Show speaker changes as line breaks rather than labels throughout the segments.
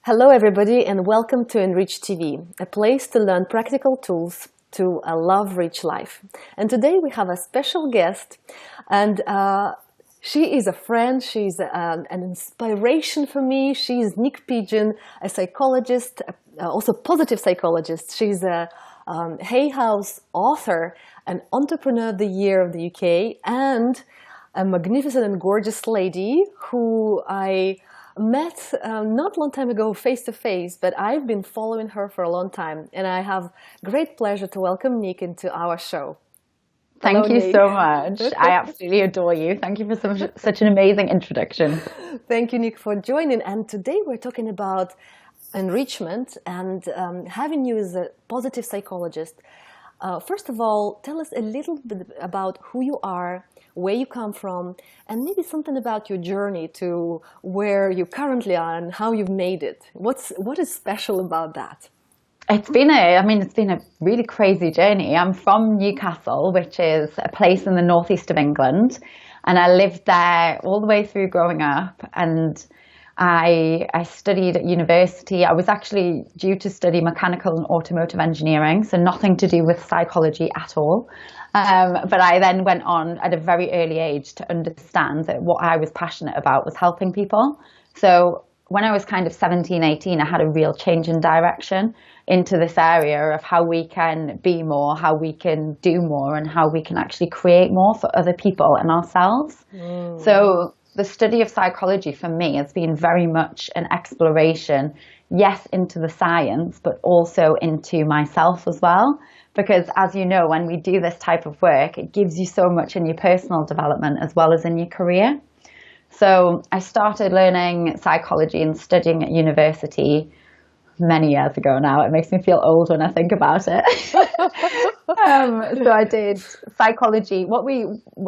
Hello, everybody, and welcome to Enrich TV, a place to learn practical tools to a love-rich life. And today we have a special guest, and she is a friend, she's an inspiration for me. She's Niyc Pidgeon, a psychologist, also positive psychologist. She's a Hay House author, an Entrepreneur of the Year of the UK, and a magnificent and gorgeous lady who I met not long time ago face to face, but I've been following her for a long time, and I have great pleasure to welcome Niyc into our show.
Thank you so much. I absolutely adore you. Thank you for such an amazing introduction.
Thank you, Niyc, for joining. And today we're talking about enrichment and having you as a positive psychologist. First of all, tell us a little bit about who you are, where you come from, and maybe something about your journey to where you currently are and how you've made it. What is special about that?
It's been a really crazy journey. I'm from Newcastle, which is a place in the northeast of England, and I lived there all the way through growing up. And I studied at university. I was actually due to study mechanical and automotive engineering, so nothing to do with psychology at all. But I then went on at a very early age to understand that what I was passionate about was helping people. So when I was kind of 17, 18, I had a real change in direction into this area of how we can be more, how we can do more, and how we can actually create more for other people and ourselves. So the study of psychology for me has been very much an exploration, yes, into the science, but also into myself as well. Because as you know, when we do this type of work, it gives you so much in your personal development as well as in your career. So I started learning psychology and studying at university many years ago now. It makes me feel old when I think about it. So I did psychology.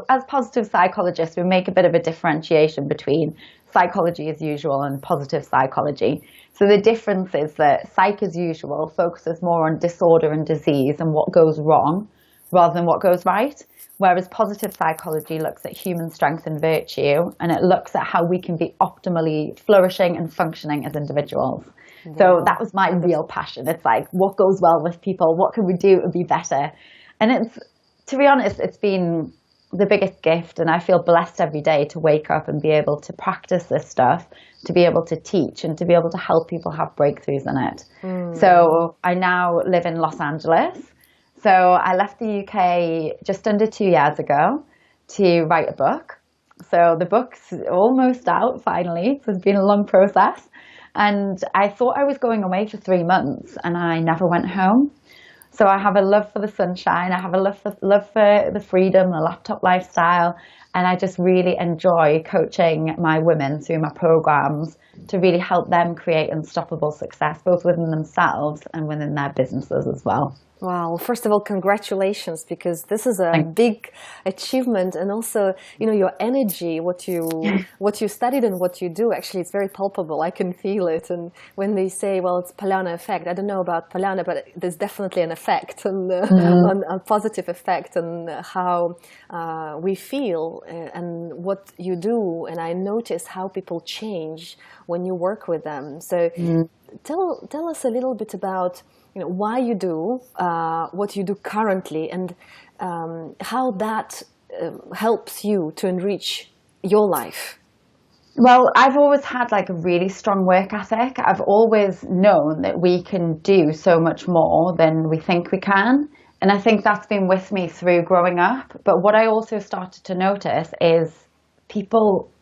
As positive psychologists, we make a bit of a differentiation between psychology as usual and positive psychology. So the difference is that psych as usual focuses more on disorder and disease and what goes wrong rather than what goes right. Whereas positive psychology looks at human strength and virtue, and it looks at how we can be optimally flourishing and functioning as individuals. Wow. So that was my real passion. It's like, what goes well with people? What can we do to be better? And to be honest, it's been the biggest gift, and I feel blessed every day to wake up and be able to practice this stuff, to be able to teach, and to be able to help people have breakthroughs in it. So I now live in Los Angeles. So I left the UK just under 2 years ago to write a book. So the book's almost out finally. So it's been a long process. And I thought I was going away for 3 months, and I never went home. So I have a love for the sunshine. I have a love for the freedom, the laptop lifestyle. And I just really enjoy coaching my women through my programs to really help them create unstoppable success, both within themselves and within their businesses as well.
Wow. First of all, congratulations, because this is a big achievement. And also, your energy, what you studied and what you do, actually, it's very palpable. I can feel it. And when they say, well, it's Pollyanna effect, I don't know about Pollyanna, but there's definitely an effect, on a positive effect on how we feel and what you do. And I notice how people change when you work with them. So tell us a little bit about why you do what you do currently, and how that helps you to enrich your life.
Well, I've always had a really strong work ethic. I've always known that we can do so much more than we think we can. And I think that's been with me through growing up. But what I also started to notice is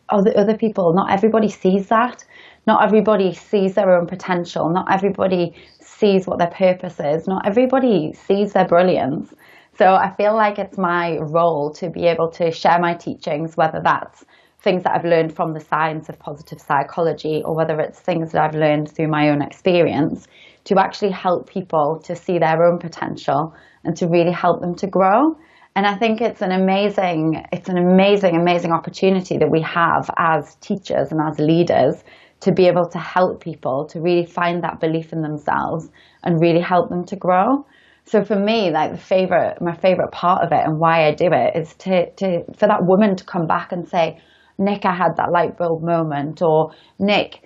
other people, not everybody sees that. Not everybody sees their own potential. Not everybody sees what their purpose is. Not everybody sees their brilliance. So I feel like it's my role to be able to share my teachings, whether that's things that I've learned from the science of positive psychology, or whether it's things that I've learned through my own experience, to actually help people to see their own potential and to really help them to grow. And I think it's an amazing opportunity that we have as teachers and as leaders to be able to help people to really find that belief in themselves and really help them to grow. So for me, my favorite part of it and why I do it is for that woman to come back and say, Niyc, I had that light bulb moment, or Niyc,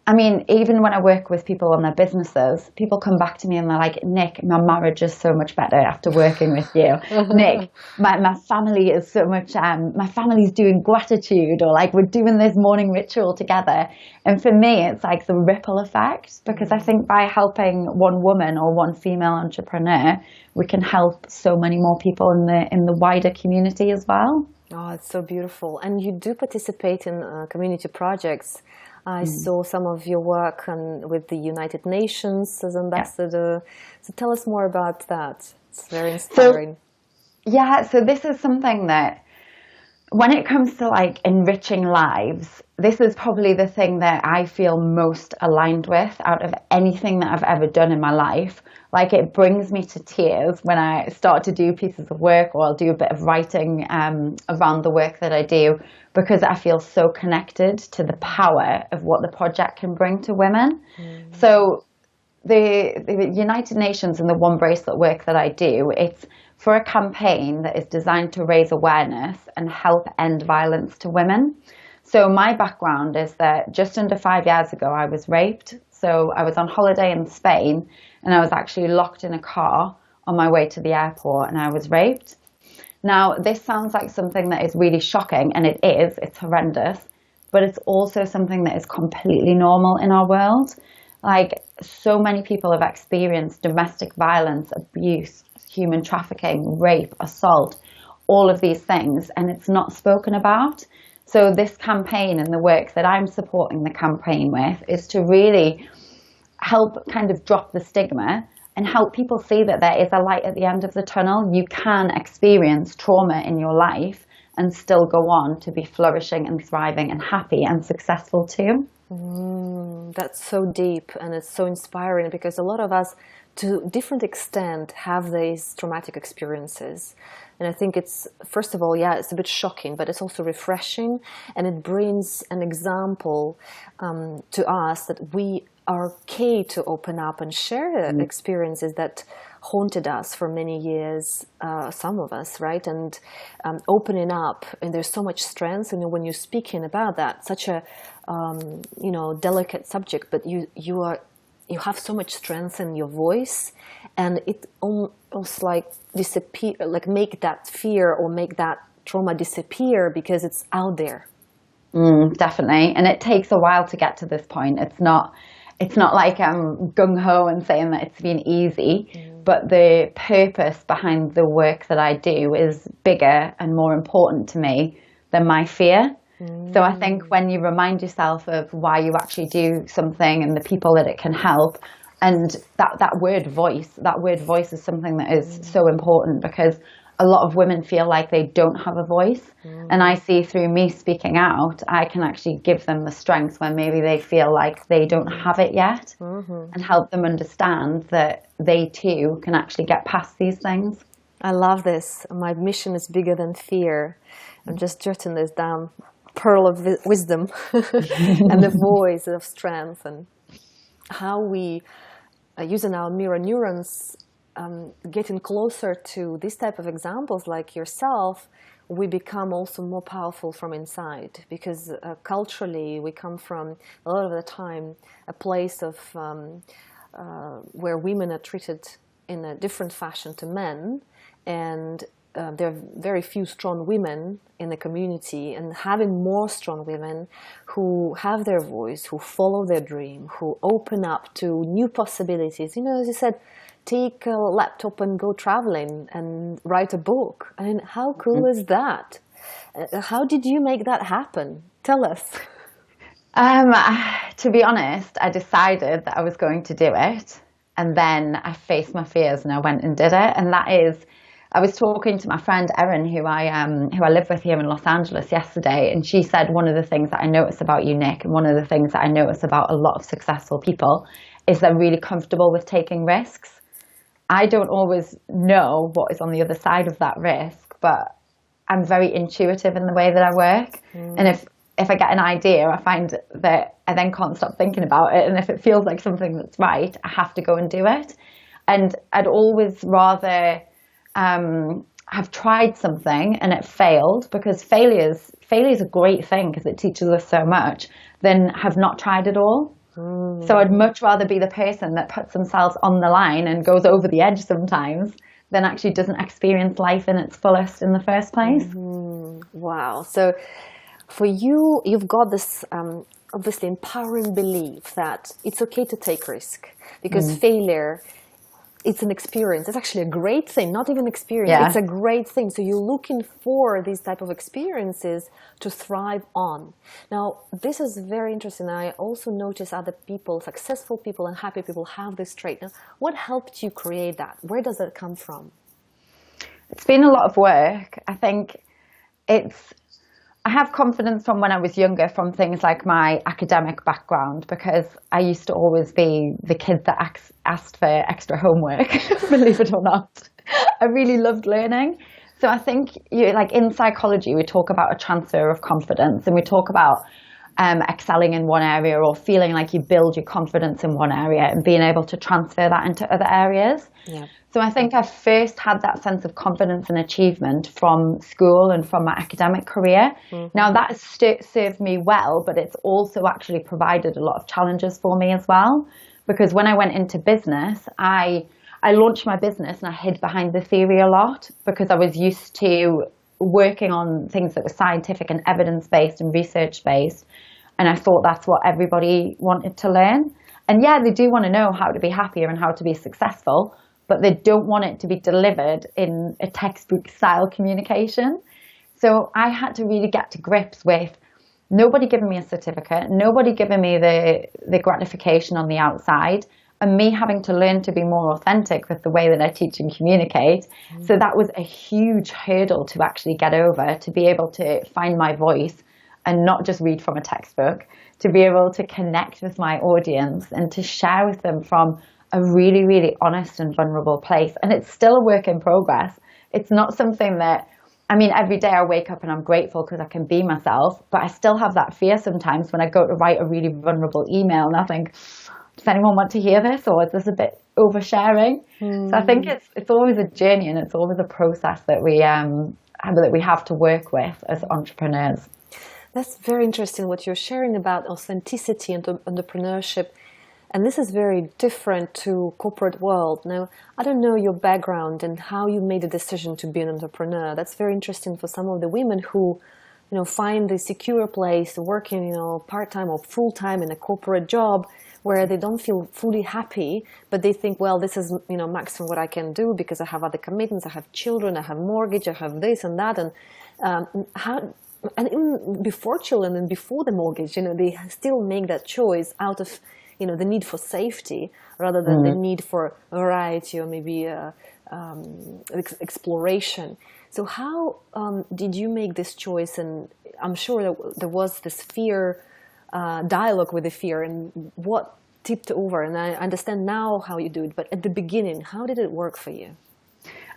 I mean, even when I work with people on their businesses, people come back to me and they're like, Nick, my marriage is so much better after working with you. Nick, my family is so much, my family's doing gratitude, or like we're doing this morning ritual together. And for me, it's like the ripple effect, because I think by helping one woman or one female entrepreneur, we can help so many more people in the wider community as well.
Oh, it's so beautiful. And you do participate in community projects. I saw some of your work with the United Nations as ambassador. So tell us more about that. It's very inspiring.
So this is something that, when it comes to like enriching lives, this is probably the thing that I feel most aligned with out of anything that I've ever done in my life. Like, it brings me to tears when I start to do pieces of work, or I'll do a bit of writing around the work that I do, because I feel so connected to the power of what the project can bring to women. So the United Nations and the One Bracelet work that I do, it's for a campaign that is designed to raise awareness and help end violence to women. So my background is that just under 5 years ago, I was raped. So I was on holiday in Spain, and I was actually locked in a car on my way to the airport, and I was raped. Now, this sounds like something that is really shocking, and it is. It's horrendous. But it's also something that is completely normal in our world. Like, so many people have experienced domestic violence, abuse, human trafficking, rape, assault, all of these things, and it's not spoken about. So this campaign and the work that I'm supporting the campaign with is to really help kind of drop the stigma and help people see that there is a light at the end of the tunnel. You can experience trauma in your life and still go on to be flourishing and thriving and happy and successful too.
That's so deep, and it's so inspiring, because a lot of us, to different extent, have these traumatic experiences. And I think it's, first of all, it's a bit shocking, but it's also refreshing, and it brings an example to us that we are okay to open up and share experiences that haunted us for many years, some of us, right? And opening up, and there's so much strength, and when you're speaking about that, such a delicate subject, but you have so much strength in your voice, and it almost like disappear, like make that fear or make that trauma disappear because it's out there.
Definitely, and it takes a while to get to this point. It's not like I'm gung-ho and saying that it's been easy, but the purpose behind the work that I do is bigger and more important to me than my fear. So I think when you remind yourself of why you actually do something and the people that it can help, and that word voice is something that is so important, because a lot of women feel like they don't have a voice. And I see through me speaking out, I can actually give them the strength when maybe they feel like they don't have it yet, and help them understand that they too can actually get past these things.
I love this. My mission is bigger than fear. I'm just jotting this down. Pearl of wisdom and the voice of strength, and how we, using our mirror neurons, getting closer to this type of examples like yourself, we become also more powerful from inside, because culturally we come from, a lot of the time, a place of where women are treated in a different fashion to men, and there are very few strong women in the community, and having more strong women who have their voice, who follow their dream, who open up to new possibilities. As you said, take a laptop and go traveling and write a book. I mean, how cool is that? How did you make that happen? Tell us.
To be honest, I decided that I was going to do it, and then I faced my fears and I went and did it. And that is, I was talking to my friend Erin, who I live with here in Los Angeles, yesterday, and she said, one of the things that I notice about you, Nick, and one of the things that I notice about a lot of successful people, is they're really comfortable with taking risks. I don't always know what is on the other side of that risk, but I'm very intuitive in the way that I work. And if I get an idea, I find that I then can't stop thinking about it. And if it feels like something that's right, I have to go and do it. And I'd always rather have tried something and it failed, because failure is a great thing because it teaches us so much, than have not tried at all. So I'd much rather be the person that puts themselves on the line and goes over the edge sometimes than actually doesn't experience life in its fullest in the first place.
Wow. So for you, you've got this obviously empowering belief that it's okay to take risk because failure, it's an experience. It's actually a great thing, not even experience.
Yeah.
It's a great thing. So you're looking for these type of experiences to thrive on. Now, this is very interesting. I also notice other people, successful people and happy people have this trait. Now, what helped you create that? Where does that come from?
It's been a lot of work. I think I have confidence from when I was younger from things like my academic background, because I used to always be the kid that asked for extra homework, believe it or not. I really loved learning. So I think like in psychology, we talk about a transfer of confidence, and we talk about excelling in one area or feeling like you build your confidence in one area and being able to transfer that into other areas.
Yeah.
So I think I first had that sense of confidence and achievement from school and from my academic career. Now that has served me well, but it's also actually provided a lot of challenges for me as well. Because when I went into business, I launched my business and I hid behind the theory a lot because I was used to working on things that were scientific and evidence-based and research-based. And I thought that's what everybody wanted to learn. And yeah, they do want to know how to be happier and how to be successful, but they don't want it to be delivered in a textbook style communication. So I had to really get to grips with nobody giving me a certificate, nobody giving me the gratification on the outside, and me having to learn to be more authentic with the way that I teach and communicate. So that was a huge hurdle to actually get over, to be able to find my voice and not just read from a textbook, to be able to connect with my audience and to share with them from a really, really honest and vulnerable place. And it's still a work in progress. It's not something that, I mean, every day I wake up and I'm grateful because I can be myself, but I still have that fear sometimes when I go to write a really vulnerable email and I think, does anyone want to hear this, or is this a bit oversharing? So I think it's always a journey and it's always a process that we have to work with as entrepreneurs.
That's very interesting what you're sharing about authenticity and entrepreneurship. And this is very different to corporate world. Now, I don't know your background and how you made a decision to be an entrepreneur. That's very interesting for some of the women who, find a secure place working, part-time or full-time in a corporate job where they don't feel fully happy, but they think, well, this is, maximum what I can do because I have other commitments, I have children, I have mortgage, I have this and that. And even before children and before the mortgage, they still make that choice out of, the need for safety rather than the need for variety or maybe exploration. So how did you make this choice? And I'm sure that there was this fear, dialogue with the fear, and what tipped over. And I understand now how you do it, but at the beginning, how did it work for you?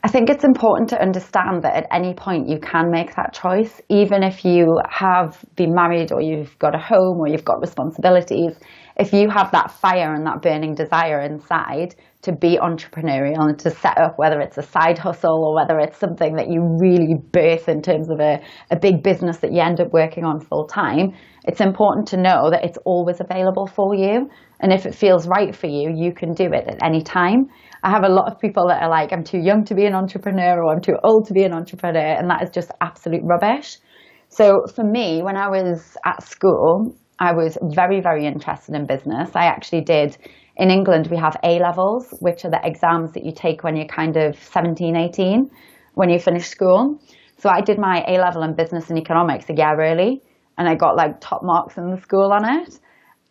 I think it's important to understand that at any point you can make that choice, even if you have been married or you've got a home or you've got responsibilities. If you have that fire and that burning desire inside to be entrepreneurial and to set up, whether it's a side hustle or whether it's something that you really birth in terms of a big business that you end up working on full time, it's important to know that it's always available for you. And if it feels right for you, you can do it at any time. I have a lot of people that are like, I'm too young to be an entrepreneur or I'm too old to be an entrepreneur. And that is just absolute rubbish. So for me, when I was at school, I was very, very interested in business. I actually did, in England, we have A-levels, which are the exams that you take when you're kind of 17, 18, when you finish school. So I did my A-level in business and economics a year early, and I got like top marks in the school on it.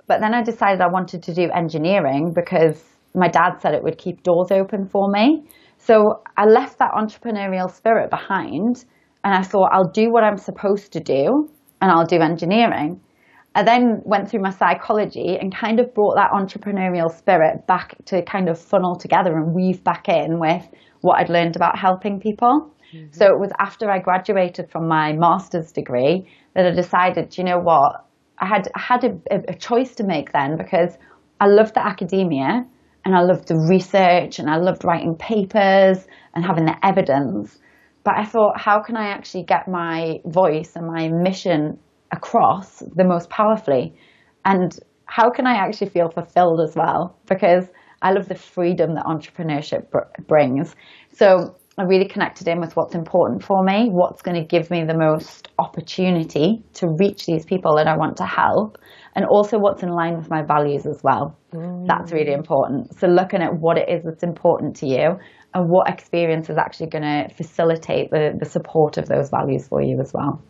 But then I decided I wanted to do engineering because my dad said it would keep doors open for me. So I left that entrepreneurial spirit behind and I thought, I'll do what I'm supposed to do and I'll do engineering. I then went through my psychology and kind of brought that entrepreneurial spirit back to kind of funnel together and weave back in with what I'd learned about helping people. So it was after I graduated from my master's degree that I decided, you know what, I had a choice to make then, because I loved the academia and I loved the research and I loved writing papers and having the evidence. But I thought, how can I actually get my voice and my mission across the most powerfully? And how can I actually feel fulfilled as well? Because I love the freedom that entrepreneurship brings. So I really connected in with what's important for me, what's going to give me the most opportunity to reach these people that I want to help, and also what's in line with my values as well. That's really important. So looking at what it is that's important to you and what experience is actually going to facilitate the support of those values for you as well.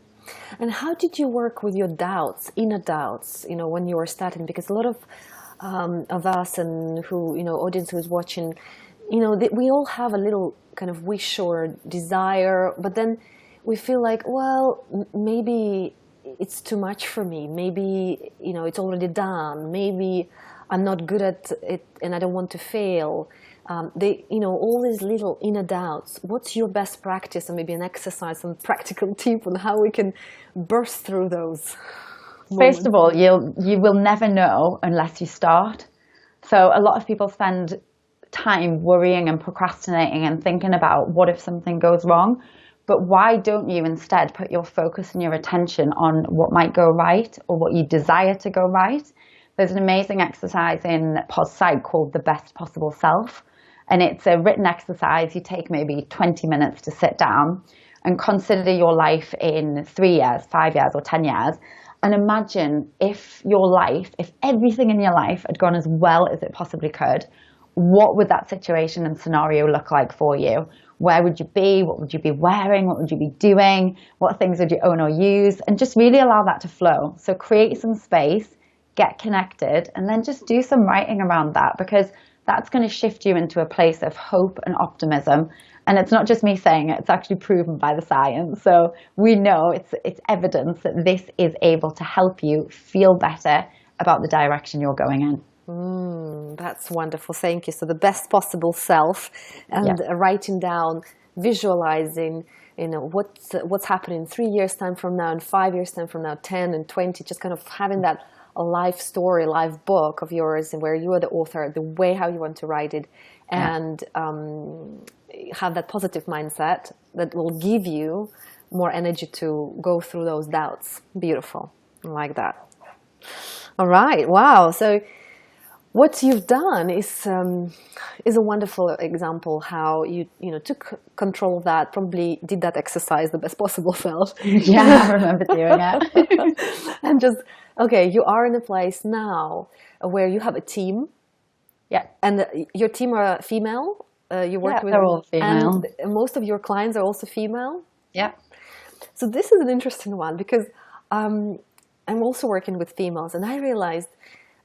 And how did you work with your doubts, inner doubts, when you were starting? Because a lot of us and who, audience who's watching, we all have a little kind of wish or desire, but then we feel like, well, maybe it's too much for me. Maybe, it's already done. Maybe I'm not good at it and I don't want to fail. All these little inner doubts. What's your best practice, and maybe an exercise, some practical tip on how we can burst through those moments?
First of all, you will never know unless you start. So a lot of people spend time worrying and procrastinating and thinking about what if something goes wrong. But why don't you instead put your focus and your attention on what might go right or what you desire to go right? There's an amazing exercise in Psych called The Best Possible Self. And it's a written exercise. You take maybe 20 minutes to sit down and consider your life in 3 years, 5 years, or 10 years. And imagine if everything in your life had gone as well as it possibly could, what would that situation and scenario look like for you? Where would you be? What would you be wearing? What would you be doing? What things would you own or use? And just really allow that to flow. So create some space, get connected, and then just do some writing around that, because that's going to shift you into a place of hope and optimism. And it's not just me saying it, it's actually proven by the science. So we know it's evidence that this is able to help you feel better about the direction you're going in.
That's wonderful. Thank you. So the best possible self, and writing down, visualizing, what's happening in 3 years time from now, and 5 years time from now, 10 and 20, just kind of having that a life story, life book of yours, and where you are the author, the way how you want to write it, and have that positive mindset that will give you more energy to go through those doubts. Beautiful. I like that. All right. Wow. So what you've done is a wonderful example how you took control of that, probably did that exercise, the best possible self.
Yeah, I remember doing it.
And just, okay, you are in a place now where you have a team.
Yeah.
And your team are female? You work with,
they're all female.
And most of your clients are also female?
Yeah.
So this is an interesting one, because I'm also working with females, and I realized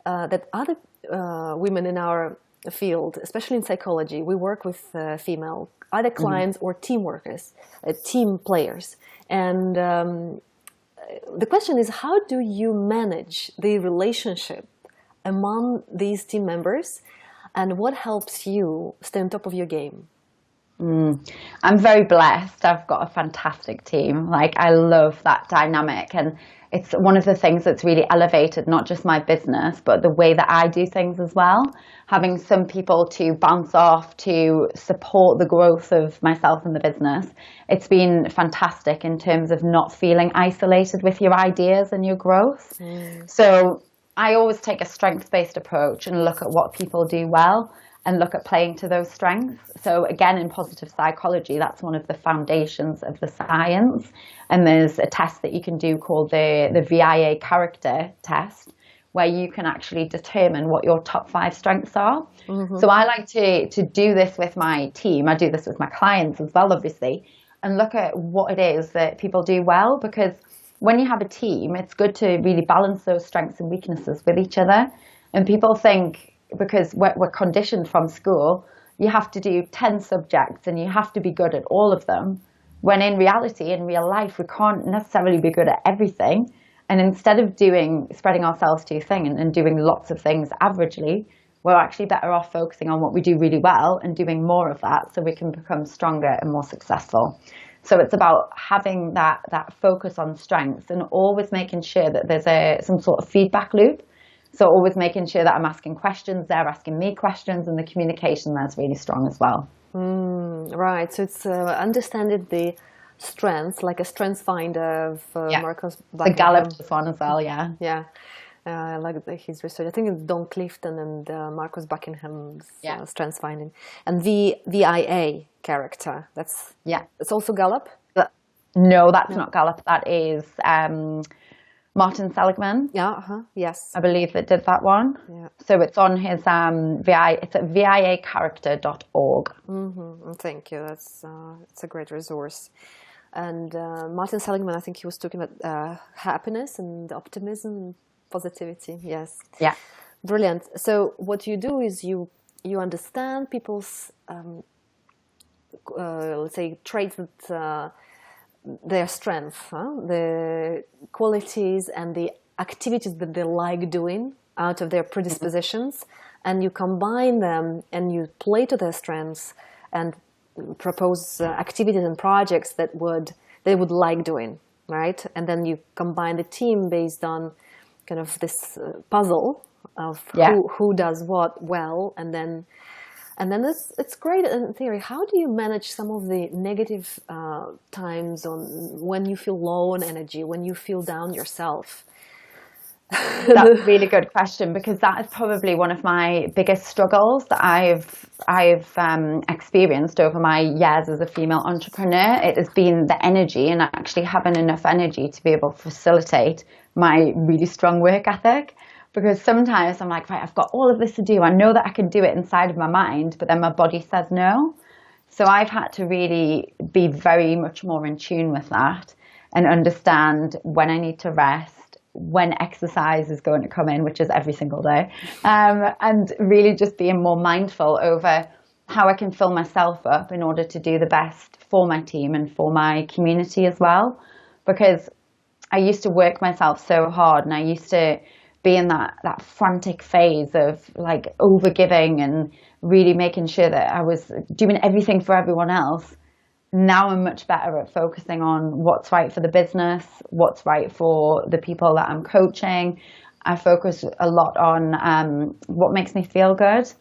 that other women in our field, especially in psychology, we work with female either clients or team workers, team players. And the question is, how do you manage the relationship among these team members, and what helps you stay on top of your game?
I'm very blessed. I've got a fantastic team. I love that dynamic, and it's one of the things that's really elevated not just my business, but the way that I do things as well. Having some people to bounce off to support the growth of myself and the business. It's been fantastic in terms of not feeling isolated with your ideas and your growth. So I always take a strengths-based approach and look at what people do well and look at playing to those strengths. So again, in positive psychology, that's one of the foundations of the science. And there's a test that you can do called the VIA character test, where you can actually determine what your top 5 strengths are. So I like to do this with my team. I do this with my clients as well, obviously, and look at what it is that people do well, because when you have a team, it's good to really balance those strengths and weaknesses with each other. And people think, because we're conditioned from school, you have to do 10 subjects and you have to be good at all of them, when in reality, in real life, we can't necessarily be good at everything. And instead of spreading ourselves too thin and doing lots of things averagely, we're actually better off focusing on what we do really well and doing more of that, so we can become stronger and more successful. So it's about having that focus on strengths, and always making sure that there's some sort of feedback loop. So always making sure that I'm asking questions, they're asking me questions, and the communication there's really strong as well.
Right. So it's understanding the strengths, like a strengths finder of Marcus.
The Gallup one as well, yeah.
Yeah. I like his research. I think it's Don Clifton and Marcus Buckingham's strengths finding. And VIA character. It's also Gallup?
No, that's not Gallup. That is Martin Seligman.
Yes.
I believe that did that one.
Yeah.
So it's on his it's at viacharacter.org.
Thank you. It's a great resource. And Martin Seligman, I think he was talking about happiness and optimism, positivity. Yes.
Yeah.
Brilliant. So what you do is you understand people's let's say traits that their strengths, the qualities and the activities that they like doing out of their predispositions, and you combine them and you play to their strengths and propose activities and projects that they would like doing, right? And then you combine the team based on kind of this puzzle of who does what well, and then it's great in theory. How do you manage some of the negative times when you feel low on energy, when you feel down yourself?
That's a really good question, because that is probably one of my biggest struggles that I've experienced over my years as a female entrepreneur. It has been the energy, and actually having enough energy to be able to facilitate my really strong work ethic. Because sometimes I'm like, right, I've got all of this to do. I know that I can do it inside of my mind, but then my body says no. So I've had to really be very much more in tune with that and understand when I need to rest, when exercise is going to come in, which is every single day, and really just being more mindful over how I can fill myself up in order to do the best for my team and for my community as well. Because I used to work myself so hard, and I used to be in that frantic phase of like overgiving and really making sure that I was doing everything for everyone else. Now I'm much better at focusing on what's right for the business, what's right for the people that I'm coaching. I focus a lot on what makes me feel good,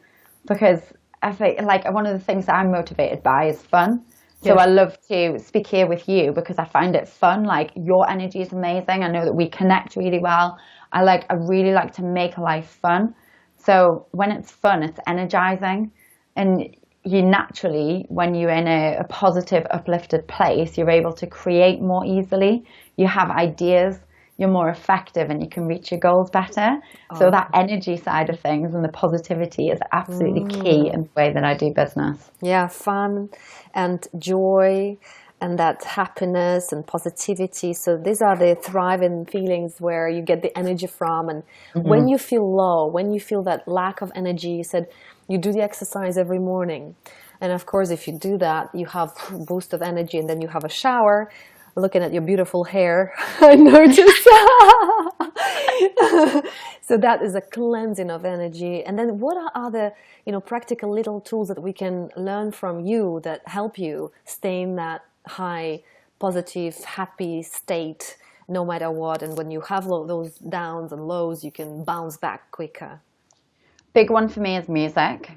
because I think like one of the things that I'm motivated by is fun. So I love to speak here with you because I find it fun. Like, your energy is amazing. I know that we connect really well. I really like to make life fun. So when it's fun, it's energizing. And you naturally, when you're in a positive, uplifted place, you're able to create more easily. You have ideas, you're more effective, and you can reach your goals better. So that energy side of things and the positivity is absolutely key in the way that I do business.
Yeah, fun and joy and that happiness and positivity. So these are the thriving feelings where you get the energy from. And when you feel low, when you feel that lack of energy, you said you do the exercise every morning. And of course, if you do that, you have a boost of energy, and then you have a shower. Looking at your beautiful hair, I noticed. So that is a cleansing of energy. And then what are other, practical little tools that we can learn from you that help you stay in that high, positive, happy state no matter what? And when you have those downs and lows, you can bounce back quicker.
Big one for me is music.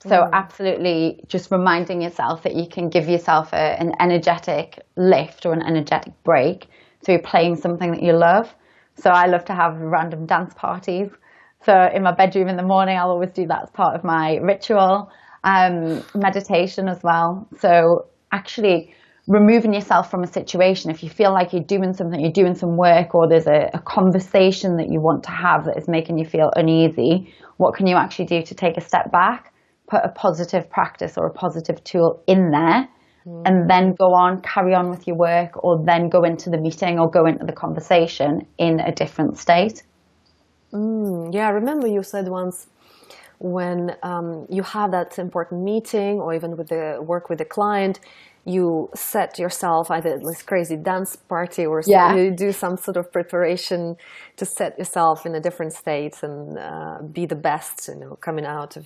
So absolutely just reminding yourself that you can give yourself an energetic lift or an energetic break through playing something that you love. So I love to have random dance parties. So in my bedroom in the morning, I'll always do that as part of my ritual. Meditation as well. So actually removing yourself from a situation. If you feel like you're doing something, you're doing some work, or there's a conversation that you want to have that is making you feel uneasy, what can you actually do to take a step back? Put a positive practice or a positive tool in there, and then go on, carry on with your work, or then go into the meeting or go into the conversation in a different state.
Yeah, I remember you said once when you have that important meeting or even with the work with the client, you set yourself either this crazy dance party or you do some sort of preparation to set yourself in a different state and be the best, coming out of,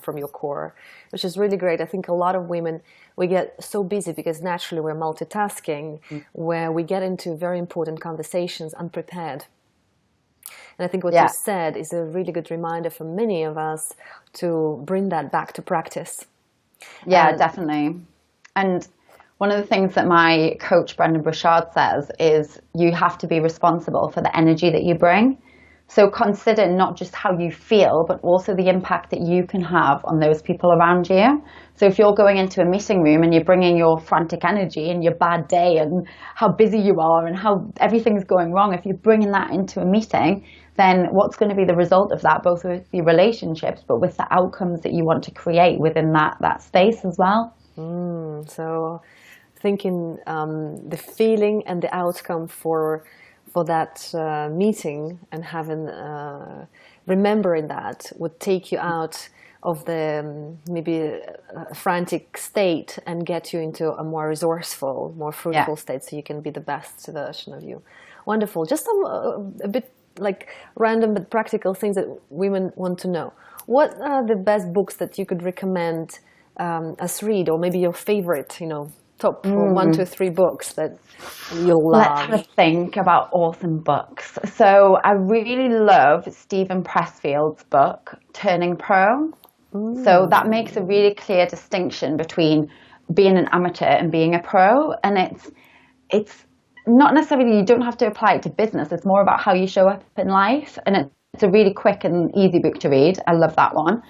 from your core, which is really great. I think a lot of women, we get so busy because naturally we're multitasking, where we get into very important conversations unprepared. And I think what you said is a really good reminder for many of us to bring that back to practice.
Yeah, definitely. And one of the things that my coach, Brendan Burchard, says is you have to be responsible for the energy that you bring. So consider not just how you feel, but also the impact that you can have on those people around you. So if you're going into a meeting room and you're bringing your frantic energy and your bad day and how busy you are and how everything's going wrong, if you're bringing that into a meeting, then what's going to be the result of that, both with your relationships, but with the outcomes that you want to create within that space as well?
So thinking the feeling and the outcome for that meeting, and having remembering that would take you out of the maybe frantic state and get you into a more resourceful, more fruitful state, so you can be the best version of you. Wonderful. Just a bit like random but practical things that women want to know. What are the best books that you could recommend us read, or maybe your favorite, top 1, 2, 3 books that you'll love?
Let's have a think about awesome books. So I really love Stephen Pressfield's book, Turning Pro. So that makes a really clear distinction between being an amateur and being a pro. And it's not necessarily, you don't have to apply it to business. It's more about how you show up in life. And it's a really quick and easy book to read. I love that one.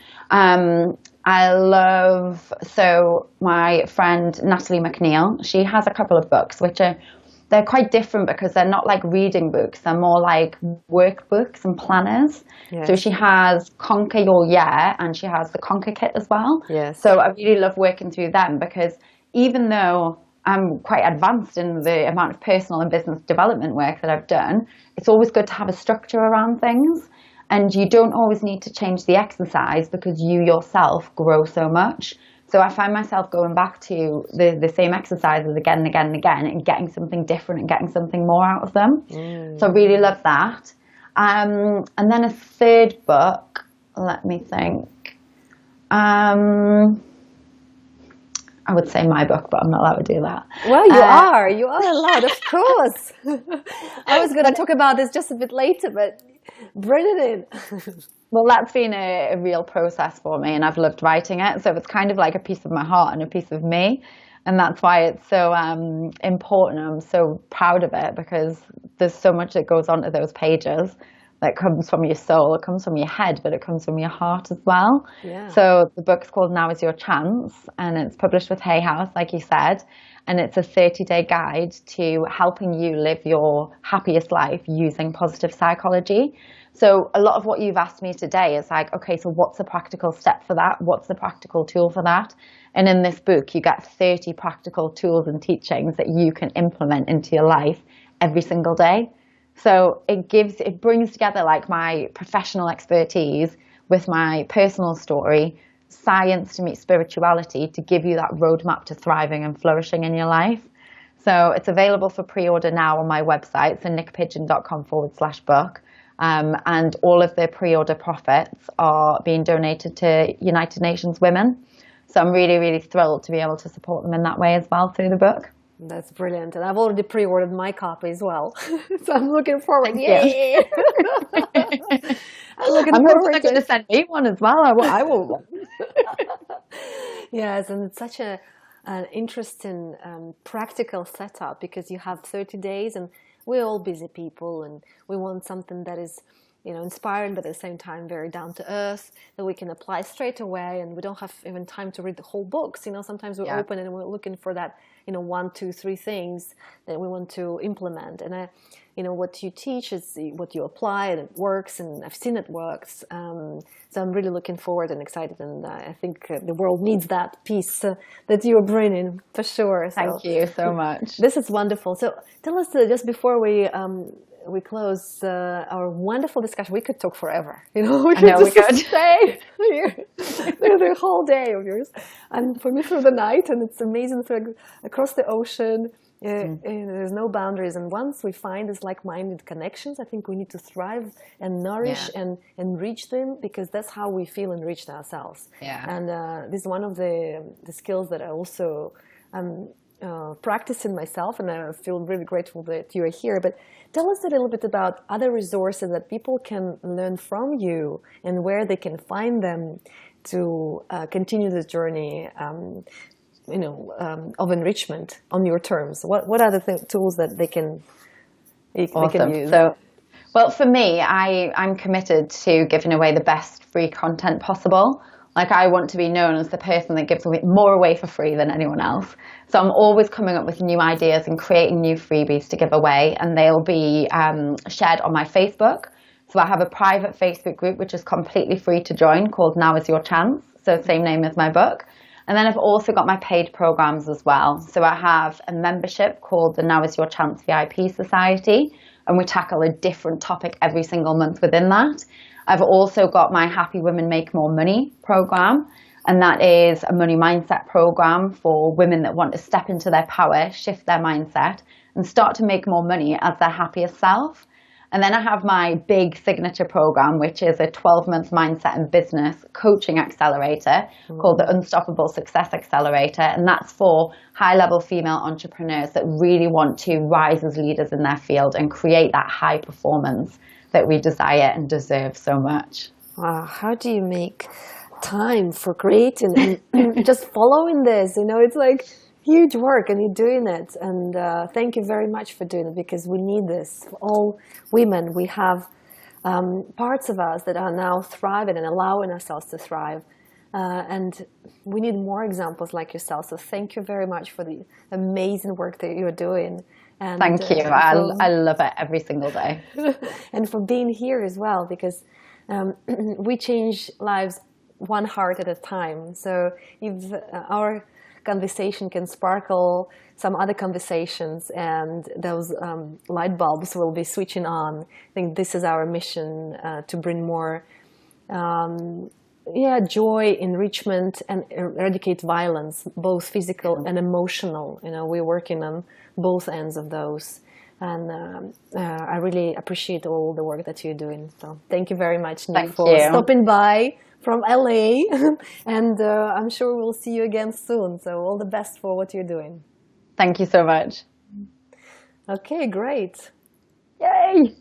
So my friend Natalie McNeil, she has a couple of books which they're quite different because they're not like reading books. They're more like workbooks and planners. Yes. So she has Conquer Your Year, and she has the Conquer Kit as well.
Yes.
So I really love working through them, because even though I'm quite advanced in the amount of personal and business development work that I've done, it's always good to have a structure around things. And you don't always need to change the exercise, because you yourself grow so much. So I find myself going back to the same exercises again and again and again, and getting something different and getting something more out of them. So I really love that. And then a third book, let me think. I would say my book, but I'm not allowed to do that.
Well, you are allowed, of course. I was going to talk about this just a bit later, but bring it in.
Well, that's been a real process for me, and I've loved writing it. So it's kind of like a piece of my heart and a piece of me. And that's why it's so important. I'm so proud of it, because there's so much that goes onto those pages that comes from your soul. It comes from your head, but it comes from your heart as well.
Yeah.
So the book's called Now Is Your Chance, and it's published with Hay House, like you said. And it's a 30-day guide to helping you live your happiest life using positive psychology. So a lot of what you've asked me today is like, okay, so what's the practical step for that? What's the practical tool for that? And in this book, you get 30 practical tools and teachings that you can implement into your life every single day. So it brings together like my professional expertise with my personal story, science to meet spirituality, to give you that roadmap to thriving and flourishing in your life. So it's available for pre-order now on my website, so nickpigeon.com/book. And all of the pre-order profits are being donated to United Nations Women. So I'm really, really thrilled to be able to support them in that way as well through the book.
That's brilliant. And I've already pre-ordered my copy as well. So I'm looking forward. Yay! I'm looking forward to
going to send me one as well. I will.
Yes, and it's such an interesting practical setup, because you have 30 days and we're all busy people, and we want something that is, inspiring, but at the same time very down to earth, that we can apply straight away, and we don't have even time to read the whole books. Sometimes we open and we're looking for that, 1, 2, 3 things that we want to implement. And what you teach is what you apply, and it works, and I've seen it works. So I'm really looking forward and excited, and I think the world needs that piece that you're bringing, for sure. So,
thank you so much.
This is wonderful. So tell us, just before we close our wonderful discussion. We could talk forever. We could stay here the whole day of yours, and for me through the night. And it's amazing across the ocean. There's no boundaries, and once we find these like-minded connections, I think we need to thrive and nourish and enrich them, because that's how we feel enriched ourselves. And this is one of the skills that I also practicing myself, and I feel really grateful that you are here. But tell us a little bit about other resources that people can learn from you, and where they can find them to continue this journey of enrichment on your terms. What are the tools that they can use?
So Well, for me, I'm committed to giving away the best free content possible. Like, I want to be known as the person that gives more away for free than anyone else. So I'm always coming up with new ideas and creating new freebies to give away, and they'll be shared on my Facebook. So I have a private Facebook group, which is completely free to join, called Now Is Your Chance. So same name as my book. And then I've also got my paid programs as well. So I have a membership called the Now Is Your Chance VIP Society, and we tackle a different topic every single month within that. I've also got my Happy Women Make More Money program, and that is a money mindset program for women that want to step into their power, shift their mindset, and start to make more money as their happiest self. And then I have my big signature program, which is a 12-month mindset and business coaching accelerator called the Unstoppable Success Accelerator. And that's for high-level female entrepreneurs that really want to rise as leaders in their field and create that high performance that we desire and deserve so much.
Wow, how do you make time for creating and just following this? You know, it's like huge work, and you're doing it. And thank you very much for doing it, because we need this. For all women, we have parts of us that are now thriving and allowing ourselves to thrive. And we need more examples like yourself. So thank you very much for the amazing work that you're doing. And,
thank you. I love it every single day.
And for being here as well, because we change lives one heart at a time. So if our conversation can sparkle some other conversations, and those light bulbs will be switching on. I think this is our mission, to bring more joy, enrichment, and eradicate violence, both physical and emotional. You know, we're working on both ends of those. And I really appreciate all the work that you're doing. So thank you very much, Niyc, for stopping by from LA. And I'm sure we'll see you again soon. So all the best for what you're doing.
Thank you so much.
Okay, great.
Yay!